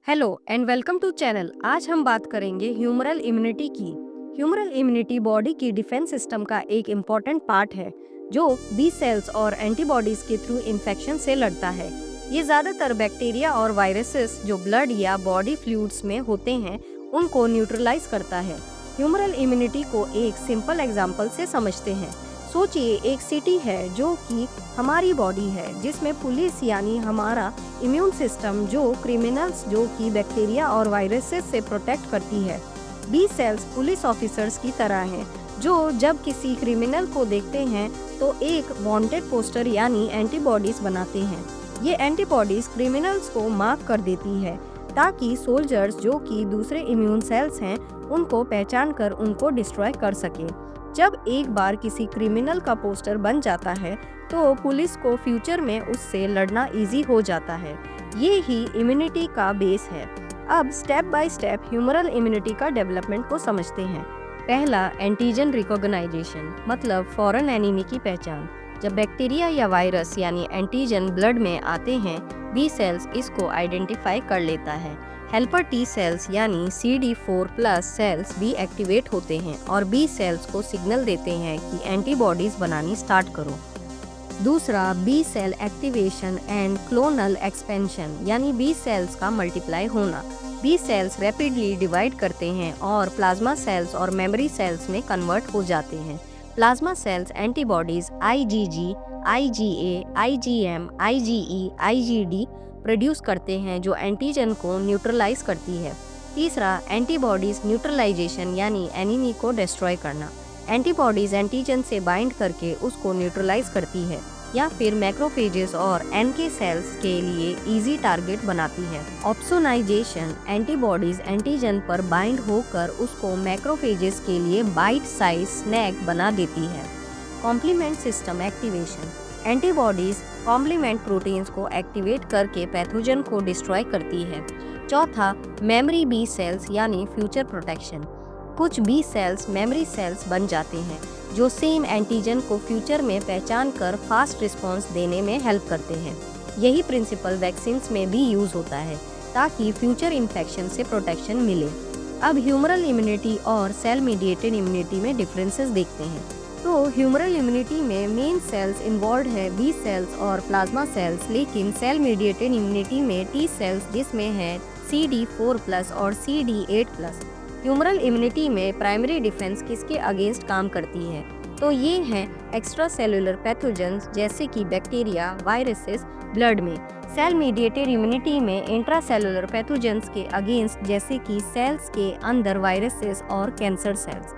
Hello and welcome to channel. आज हम बात करेंगे ह्यूमरल इम्यूनिटी की। ह्यूमरल इम्यूनिटी बॉडी की डिफेंस सिस्टम का एक इम्पॉर्टेंट पार्ट है जो बी सेल्स और एंटीबॉडीज के थ्रू इन्फेक्शन से लड़ता है। ये ज़्यादातर बैक्टीरिया और वायरसेस जो ब्लड या बॉडी फ्लूइड्स में होते हैं उनको न्यूट्रलाइज करता है। ह्यूमरल इम्यूनिटी को एक सिंपल एग्जाम्पल से समझते हैं। सोचिए एक सिटी है जो कि हमारी बॉडी है, जिसमें पुलिस यानी हमारा इम्यून सिस्टम जो क्रिमिनल्स जो कि बैक्टीरिया और वायरसेस से प्रोटेक्ट करती है। बी सेल्स पुलिस ऑफिसर्स की तरह हैं जो जब किसी क्रिमिनल को देखते हैं तो एक वांटेड पोस्टर यानी एंटीबॉडीज बनाते हैं। ये एंटीबॉडीज क्रिमिनल्स को मार्क कर देती है ताकि सोल्जर्स जो कि दूसरे इम्यून सेल्स हैं उनको पहचान कर उनको डिस्ट्रॉय कर सके। जब एक बार किसी क्रिमिनल का पोस्टर बन जाता है तो पुलिस को फ्यूचर में उससे लड़ना इजी हो जाता है। ये ही इम्यूनिटी का बेस है। अब step by step humoral immunity का डेवलपमेंट को समझते हैं। पहला, एंटीजन रिकॉग्नाइजेशन मतलब फॉरेन एनिमी की पहचान। जब बैक्टीरिया या वायरस यानी एंटीजन ब्लड में आते हैं, बी सेल्स इसको आइडेंटिफाई कर लेता है। हेल्पर टी सेल्स यानी CD4+ सेल्स भी एक्टिवेट होते हैं और बी सेल्स को सिग्नल देते हैं कि एंटीबॉडीज बनानी स्टार्ट करो। दूसरा, B cell activation and clonal expansion यानी बी सेल्स का मल्टीप्लाई होना। बी सेल्स रैपिडली डिवाइड करते हैं और प्लाज्मा सेल्स और मेमोरी सेल्स में कन्वर्ट हो जाते हैं। Plasma cells antibodies IgG, IgA, IgM, IgE, IgD produce करते हैं जो एंटीजन को न्यूट्रलाइज करती है। तीसरा, एंटीबॉडीज न्यूट्रलाइजेशन यानी एनिमी को डिस्ट्रॉय करना। एंटीबॉडीज एंटीजन से बाइंड करके उसको न्यूट्रलाइज करती है या फिर मैक्रोफेजेस और NK सेल्स के लिए इजी टारगेट बनाती है। ऑप्सोनाइजेशन, एंटीबॉडीज एंटीजन पर बाइंड होकर उसको मैक्रोफेजेस के लिए बाइट साइज स्नैक बना देती है। Complement system activation, antibodies complement proteins को एक्टिवेट करके पैथोजन को डिस्ट्रॉय करती है। चौथा, मेमोरी बी सेल्स यानी फ्यूचर प्रोटेक्शन। कुछ बी सेल्स मेमोरी सेल्स बन जाते हैं जो सेम एंटीजन को फ्यूचर में पहचान कर फास्ट रिस्पॉन्स देने में हेल्प करते हैं। यही प्रिंसिपल वैक्सीन्स में भी यूज होता है ताकि फ्यूचर इन्फेक्शन से प्रोटेक्शन मिले। अब ह्यूमरल इम्यूनिटी और सेल मीडिएटेड इम्यूनिटी में डिफरेंसेस देखते हैं। तो ह्यूमरल इम्यूनिटी में मेन सेल्स इन्वॉल्व है बी सेल्स और प्लाज्मा सेल्स, लेकिन सेल मीडिएटेड इम्यूनिटी में टी सेल्स जिसमें है CD4+ और CD8+। ह्यूमरल इम्यूनिटी में प्राइमरी डिफेंस किसके अगेंस्ट काम करती है? तो ये हैं एक्स्ट्रा सेलुलर पैथोजेंस जैसे कि बैक्टीरिया, वायरसेस ब्लड में। सेल मीडिएटेड इम्यूनिटी में इंट्रा सेलुलर पैथोजेंस के अगेंस्ट जैसे कि सेल्स के अंदर वायरसेस और कैंसर सेल्स।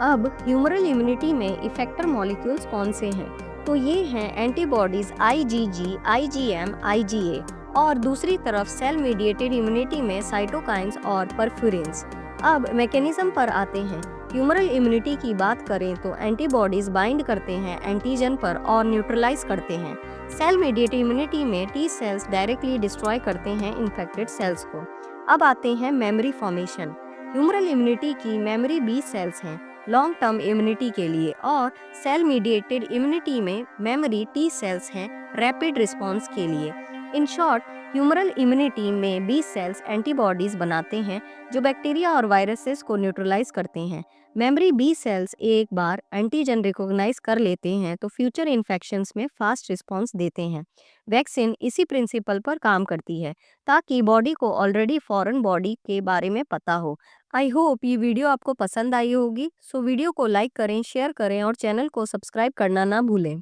अब ह्यूमरल इम्यूनिटी में इफेक्टर मॉलिक्यूल्स कौन से हैं? तो ये हैं एंटीबॉडीज IgG, IgM, IgA और दूसरी तरफ सेल मीडिएटेड इम्यूनिटी में साइटोकाइंस और परफ्यूरिन्स। अब मैकेनिज्म पर आते हैं। ह्यूमरल इम्यूनिटी की बात करें तो एंटीबॉडीज बाइंड करते हैं एंटीजन पर और न्यूट्रलाइज करते हैं। सेल मीडिएटेड इम्यूनिटी में टी सेल्स डायरेक्टली डिस्ट्रॉय करते हैं इन्फेक्टेड सेल्स को। अब आते हैं मेमोरी फॉर्मेशन। ह्यूमरल इम्यूनिटी की मेमोरी बी सेल्स हैं लॉन्ग टर्म इम्यूनिटी के लिए, और सेल मीडिएटेड इम्यूनिटी में मेमोरी टी सेल्स हैं रैपिड रिस्पॉन्स के लिए। इन शॉर्ट, ह्यूमरल इम्यूनिटी में बी सेल्स एंटीबॉडीज बनाते हैं जो बैक्टीरिया और वायरसेस को न्यूट्रलाइज करते हैं। मेमोरी बी सेल्स एक बार एंटीजन रिकॉग्नाइज कर लेते हैं तो फ्यूचर इन्फेक्शंस में फास्ट रिस्पॉन्स देते हैं। वैक्सीन इसी प्रिंसिपल पर काम करती है ताकि बॉडी को ऑलरेडी फॉरेन बॉडी के बारे में पता हो। आई होप ये वीडियो आपको पसंद आई होगी। सो वीडियो को लाइक करें, शेयर करें और चैनल को सब्सक्राइब करना ना भूलें।